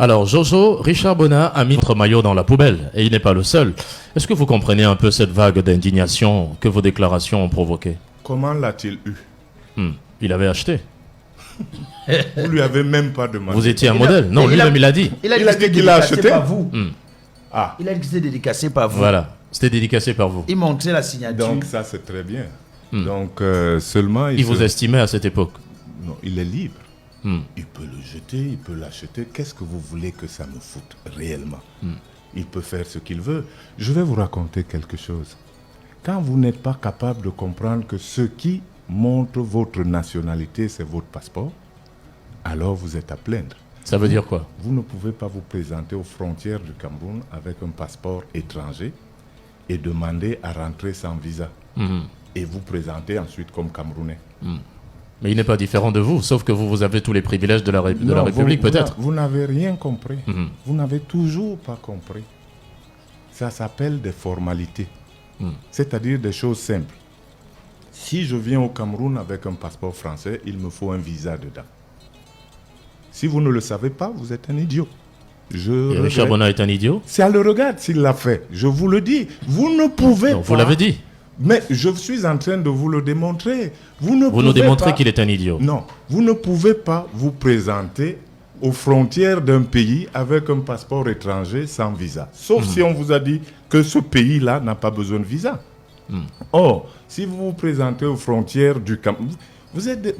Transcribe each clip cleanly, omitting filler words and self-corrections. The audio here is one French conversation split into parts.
Alors, Jojo, Richard Bonnat a mis votre maillot dans la poubelle, et il n'est pas le seul. Est-ce que vous comprenez un peu cette vague d'indignation que vos déclarations ont provoquée? Comment l'a-t-il eu? Il avait acheté. Vous lui avez même pas demandé. Vous étiez un modèle. Non, lui-même, il a dit. Il a dit qu'il l'a acheté par vous. Ah, Il a dit que c'était dédicacé par vous. Voilà, c'était dédicacé par vous. Il montrait la signature. donc ça c'est très bien. Donc seulement Il vous estimait à cette époque. Non, il est libre. Il peut le jeter, il peut l'acheter. Qu'est-ce que vous voulez que ça me foute réellement? Il peut faire ce qu'il veut. Je vais vous raconter quelque chose. Quand vous n'êtes pas capable de comprendre que ce qui montre votre nationalité, c'est votre passeport, alors vous êtes à plaindre. Ça veut dire quoi? Vous ne pouvez pas vous présenter aux frontières du Cameroun avec un passeport étranger et demander à rentrer sans visa. Et vous présenter ensuite comme Camerounais. Mais il n'est pas différent de vous, sauf que vous avez tous les privilèges de la République, peut-être. Vous n'avez rien compris. Vous n'avez toujours pas compris. Ça s'appelle des formalités. C'est-à-dire des choses simples. Si je viens au Cameroun avec un passeport français, il me faut un visa dedans. Si vous ne le savez pas, vous êtes un idiot. Et Richard Bonnat est un idiot? Ça le regarde s'il l'a fait. Je vous le dis. Vous ne pouvez pas. Vous l'avez dit. Mais je suis en train de vous le démontrer. Vous nous démontrez qu'il est un idiot. Non, vous ne pouvez pas vous présenter aux frontières d'un pays avec un passeport étranger sans visa. Sauf si on vous a dit que ce pays-là n'a pas besoin de visa. Or, si vous vous présentez aux frontières du Cameroun, vous êtes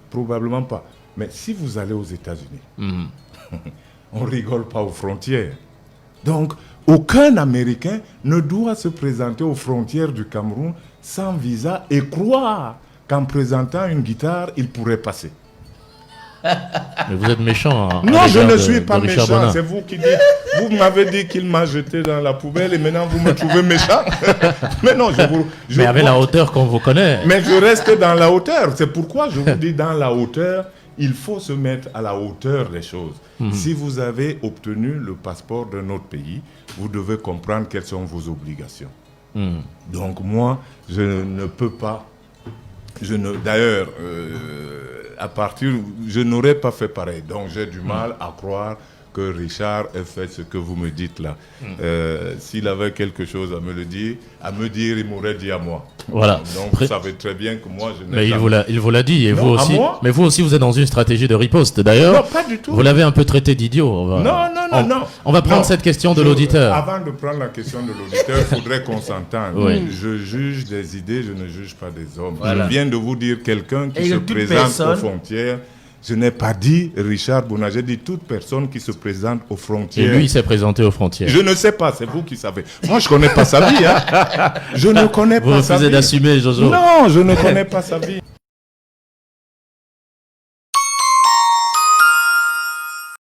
probablement pas. Mais si vous allez aux États-Unis, on ne rigole pas aux frontières. Donc, aucun Américain ne doit se présenter aux frontières du Cameroun sans visa et croire qu'en présentant une guitare, il pourrait passer. Mais vous êtes méchant. Non, je ne suis pas méchant. C'est vous qui dites. Vous m'avez dit qu'il m'a jeté dans la poubelle et maintenant vous me trouvez méchant. Mais non, mais avec la hauteur qu'on vous connaît. Mais je reste dans la hauteur. C'est pourquoi je vous dis dans la hauteur. Il faut se mettre à la hauteur des choses. Si vous avez obtenu le passeport d'un autre pays, vous devez comprendre quelles sont vos obligations. Donc moi, je ne peux pas... D'ailleurs, je n'aurais pas fait pareil. Donc j'ai du mal à croire que Richard ait fait ce que vous me dites là. S'il avait quelque chose à me dire, il m'aurait dit à moi. Voilà. Donc vous savez très bien que moi je n'ai Mais jamais... il vous l'a dit, et non, vous aussi. Mais vous aussi, vous êtes dans une stratégie de riposte. D'ailleurs, non, pas du tout. Vous l'avez un peu traité d'idiot. Non. On va prendre cette question de l'auditeur. Avant de prendre la question de l'auditeur, il faudrait qu'on s'entende. Oui. Je juge des idées, je ne juge pas des hommes. Voilà. Je viens de vous dire quelqu'un qui se présente aux frontières. Je n'ai pas dit Richard Bonnat, j'ai dit toute personne qui se présente aux frontières. Et lui, il s'est présenté aux frontières. Je ne sais pas, c'est vous qui savez. Moi, je ne connais pas sa vie. Je ne connais pas sa vie. Vous refusez d'assumer, Jojo. Non, je ne connais pas sa vie.